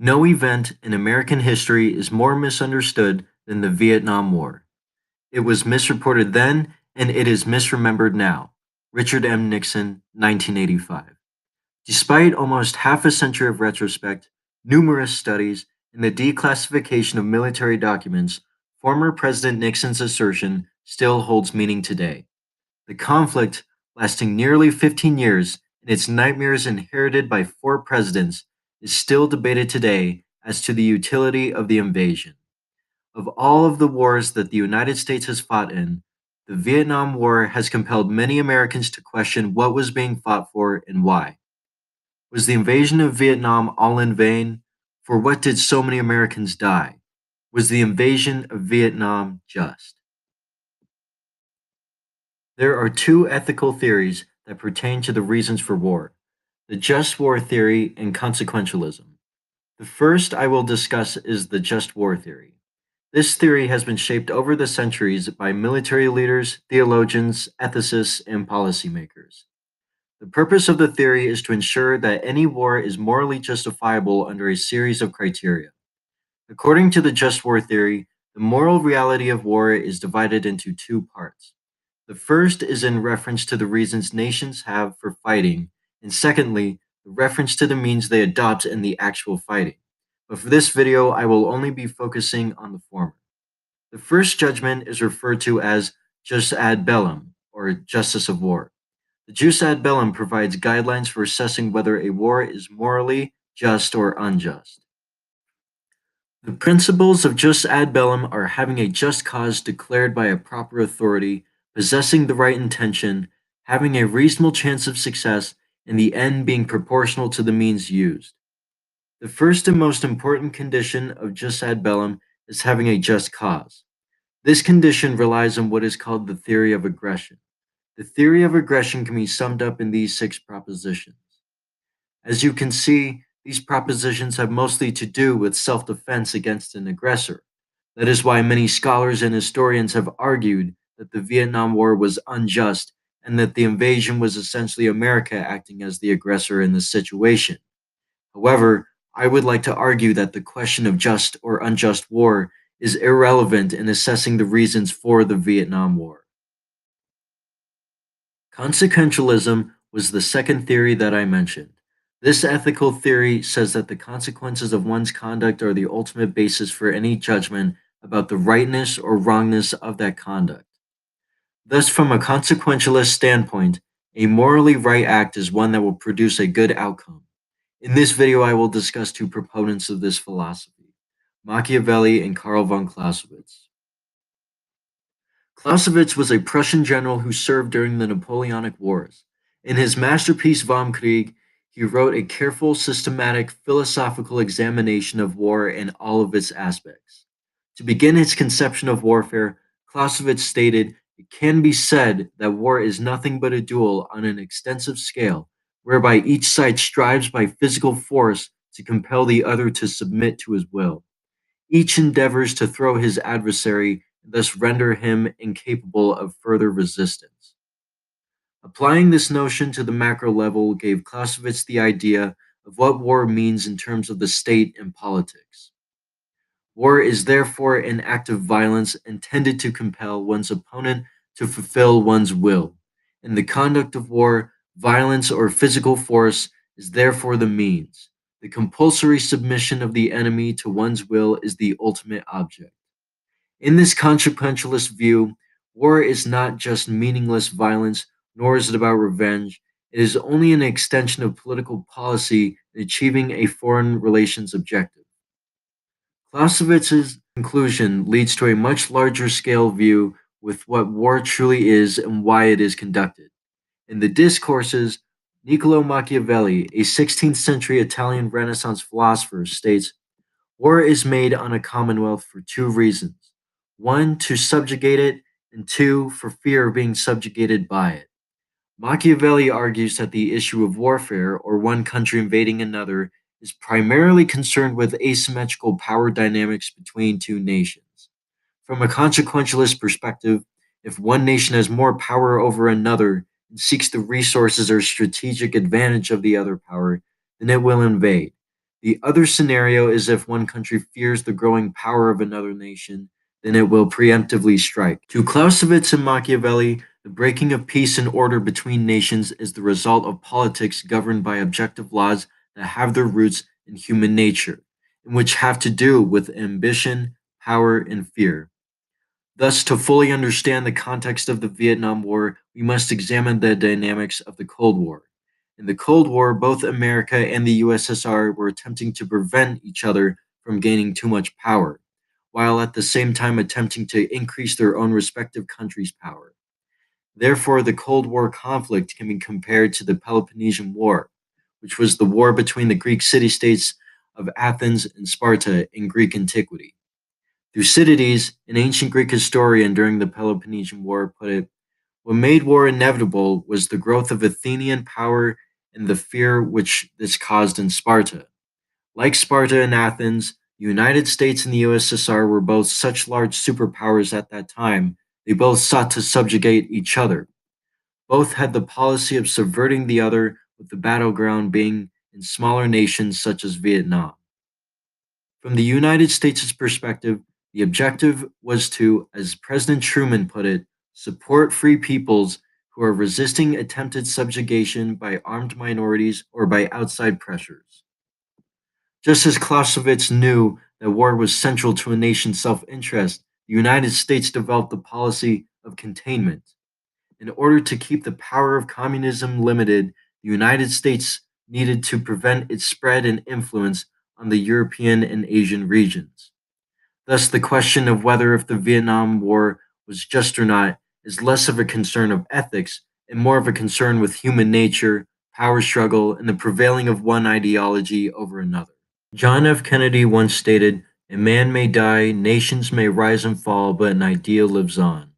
No event in American history is more misunderstood than the Vietnam War. It was misreported then, and it is misremembered now. Richard M. Nixon, 1985. Despite almost half a century of retrospect, numerous studies, and the declassification of military documents, former President Nixon's assertion still holds meaning today. The conflict, lasting nearly 15 years, and its nightmares inherited by four presidents, is still debated today as to the utility of the invasion. Of all of the wars that the United States has fought in, the Vietnam War has compelled many Americans to question what was being fought for and why. Was the invasion of Vietnam all in vain? For what did so many Americans die? Was the invasion of Vietnam just? There are two ethical theories that pertain to the reasons for war: the just war theory and consequentialism. The first I will discuss is the just war theory. This theory has been shaped over the centuries by military leaders, theologians, ethicists, and policymakers. The purpose of the theory is to ensure that any war is morally justifiable under a series of criteria. According to the just war theory, the moral reality of war is divided into two parts. The first is in reference to the reasons nations have for fighting, and secondly, the reference to the means they adopt in the actual fighting. But for this video, I will only be focusing on the former. The first judgment is referred to as jus ad bellum, or justice of war. The jus ad bellum provides guidelines for assessing whether a war is morally just or unjust. The principles of jus ad bellum are having a just cause declared by a proper authority, possessing the right intention, having a reasonable chance of success, and the end being proportional to the means used. The first and most important condition of jus ad bellum is having a just cause. This condition relies on what is called the theory of aggression. The theory of aggression can be summed up in these six propositions. As you can see, these propositions have mostly to do with self defense against an aggressor. That is why many scholars and historians have argued that the Vietnam War was unjust and that the invasion was essentially America acting as the aggressor in the situation. However, I would like to argue that the question of just or unjust war is irrelevant in assessing the reasons for the Vietnam War. Consequentialism was the second theory that I mentioned. This ethical theory says that the consequences of one's conduct are the ultimate basis for any judgment about the rightness or wrongness of that conduct. Thus, from a consequentialist standpoint, a morally right act is one that will produce a good outcome. In this video, I will discuss two proponents of this philosophy, Machiavelli and Karl von Clausewitz. Clausewitz was a Prussian general who served during the Napoleonic Wars. In his masterpiece Vom Krieg, he wrote a careful, systematic, philosophical examination of war in all of its aspects. To begin his conception of warfare, Clausewitz stated, "It can be said that war is nothing but a duel on an extensive scale, whereby each side strives by physical force to compel the other to submit to his will. Each endeavors to throw his adversary and thus render him incapable of further resistance." Applying this notion to the macro level gave Clausewitz the idea of what war means in terms of the state and politics. War is therefore an act of violence intended to compel one's opponent to fulfill one's will. In the conduct of war, violence or physical force is therefore the means. The compulsory submission of the enemy to one's will is the ultimate object. In this consequentialist view, war is not just meaningless violence, nor is it about revenge. It is only an extension of political policy in achieving a foreign relations objective. Clausewitz's conclusion leads to a much larger scale view with what war truly is and why it is conducted. In the discourses, Niccolo Machiavelli, a 16th century Italian Renaissance philosopher, states, "War is made on a commonwealth for two reasons: one, to subjugate it, and two, for fear of being subjugated by it." Machiavelli argues that the issue of warfare, or one country invading another, is primarily concerned with asymmetrical power dynamics between two nations. From a consequentialist perspective, if one nation has more power over another and seeks the resources or strategic advantage of the other power, then it will invade. The other scenario is if one country fears the growing power of another nation, then it will preemptively strike. To Clausewitz and Machiavelli, the breaking of peace and order between nations is the result of politics governed by objective laws that have their roots in human nature, and which have to do with ambition, power, and fear. Thus, to fully understand the context of the Vietnam War, we must examine the dynamics of the Cold War. In the Cold War, both America and the USSR were attempting to prevent each other from gaining too much power, while at the same time attempting to increase their own respective countries' power. Therefore, the Cold War conflict can be compared to the Peloponnesian War, which was the war between the Greek city states of Athens and Sparta in Greek antiquity. Thucydides, an ancient Greek historian during the Peloponnesian War, put it, what made war inevitable was the growth of Athenian power and the fear which this caused in Sparta. Like Sparta and Athens, the United States and the USSR were both such large superpowers at that time, they both sought to subjugate each other. Both had the policy of subverting the other, with the battleground being in smaller nations such as Vietnam. From the United States' perspective, the objective was to, as President Truman put it, support free peoples who are resisting attempted subjugation by armed minorities or by outside pressures. Just as Clausewitz knew that war was central to a nation's self interest, the United States developed the policy of containment. In order to keep the power of communism limited, the United States needed to prevent its spread and influence on the European and Asian regions. Thus, the question of whether if the Vietnam War was just or not is less of a concern of ethics and more of a concern with human nature, power struggle, and the prevailing of one ideology over another. John F. Kennedy once stated, a man may die, nations may rise and fall, but an idea lives on.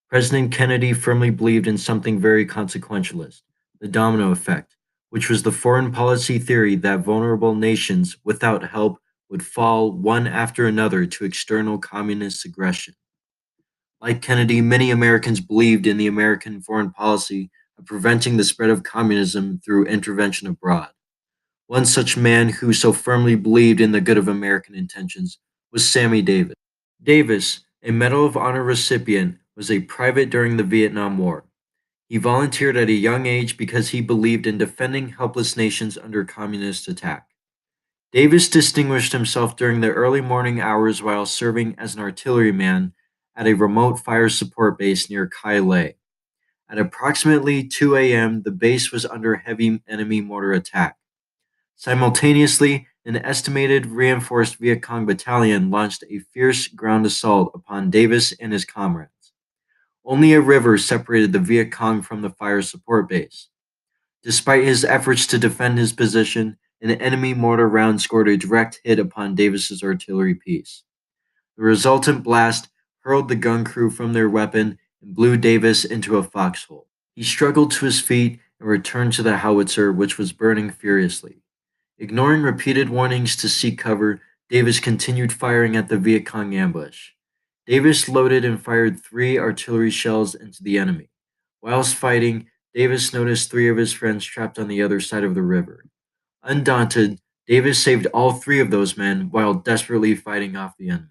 President Kennedy firmly believed in something very consequentialist, the domino effect, which was the foreign policy theory that vulnerable nations, without help, would fall one after another to external communist aggression. Like Kennedy, many Americans believed in the American foreign policy of preventing the spread of communism through intervention abroad. One such man who so firmly believed in the good of American intentions was Sammy Davis. Davis, a Medal of Honor recipient, was a private during the Vietnam War. He volunteered at a young age because he believed in defending helpless nations under communist attack. Davis distinguished himself during the early morning hours while serving as an artilleryman at a remote fire support base near Kai Lay. At approximately 2 a.m., the base was under heavy enemy mortar attack. Simultaneously, an estimated reinforced Viet Cong battalion launched a fierce ground assault upon Davis and his comrades. Only a river separated the Viet Cong from the fire support base. Despite his efforts to defend his position, an enemy mortar round scored a direct hit upon Davis's artillery piece. The resultant blast hurled the gun crew from their weapon and blew Davis into a foxhole. He struggled to his feet and returned to the howitzer, which was burning furiously. Ignoring repeated warnings to seek cover, Davis continued firing at the Viet Cong ambush. Davis loaded and fired 3 artillery shells into the enemy. Whilst fighting, Davis noticed 3 of his friends trapped on the other side of the river. Undaunted, Davis saved all 3 of those men while desperately fighting off the enemy.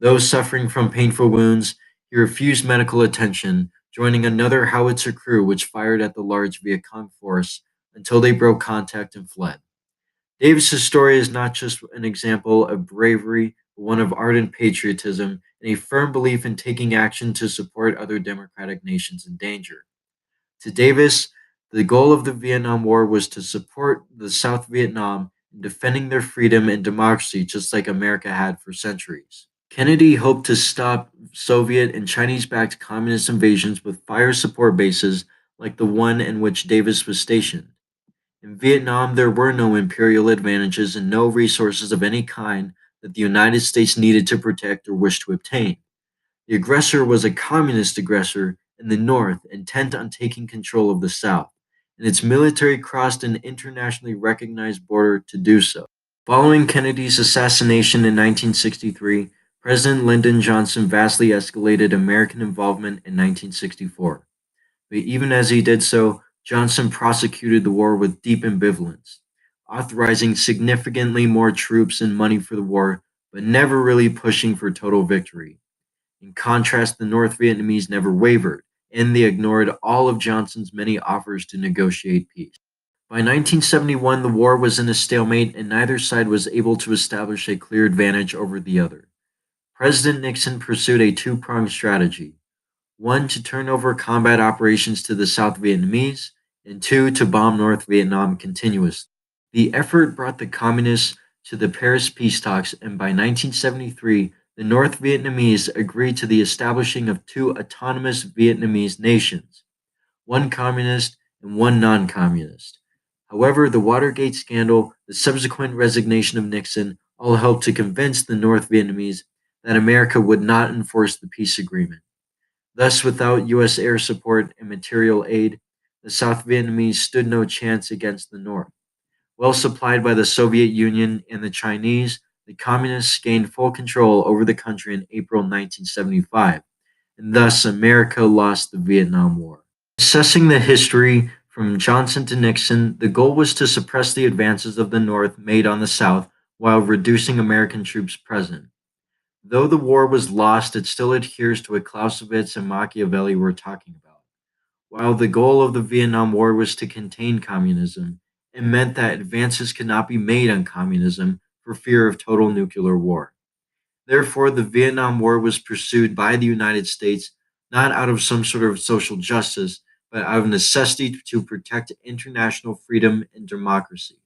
Though suffering from painful wounds, he refused medical attention, joining another howitzer crew which fired at the large Viet Cong force until they broke contact and fled. Davis's story is not just an example of bravery, but one of ardent patriotism and a firm belief in taking action to support other democratic nations in danger. To Davis, the goal of the Vietnam War was to support the South Vietnam in defending their freedom and democracy just like America had for centuries. Kennedy hoped to stop Soviet and Chinese backed communist invasions with fire support bases like the one in which Davis was stationed. In Vietnam, there were no imperial advantages and no resources of any kind that the United States needed to protect or wished to obtain. The aggressor was a communist aggressor in the North intent on taking control of the South, and its military crossed an internationally recognized border to do so. Following Kennedy's assassination in 1963, President Lyndon Johnson vastly escalated American involvement in 1964. But even as he did so, Johnson prosecuted the war with deep ambivalence. authorizing significantly more troops and money for the war, but never really pushing for total victory. In contrast, the North Vietnamese never wavered, and they ignored all of Johnson's many offers to negotiate peace. By 1971, the war was in a stalemate, and neither side was able to establish a clear advantage over the other. President Nixon pursued a two pronged strategy: one, to turn over combat operations to the South Vietnamese, and two, to bomb North Vietnam continuously. The effort brought the Communists to the Paris peace talks, and by 1973, the North Vietnamese agreed to the establishing of two autonomous Vietnamese nations, one communist and one non communist. However, the Watergate scandal, the subsequent resignation of Nixon, all helped to convince the North Vietnamese that America would not enforce the peace agreement. Thus, without U.S. air support and material aid, the South Vietnamese stood no chance against the North. Well supplied by the Soviet Union and the Chinese, the Communists gained full control over the country in April 1975, and thus America lost the Vietnam War. Assessing the history from Johnson to Nixon, the goal was to suppress the advances of the North made on the South while reducing American troops present. Though the war was lost, it still adheres to what Clausewitz and Machiavelli were talking about. While the goal of the Vietnam War was to contain communism, it meant that advances could not be made on communism for fear of total nuclear war. Therefore, the Vietnam War was pursued by the United States not out of some sort of social justice, but out of necessity to protect international freedom and democracy.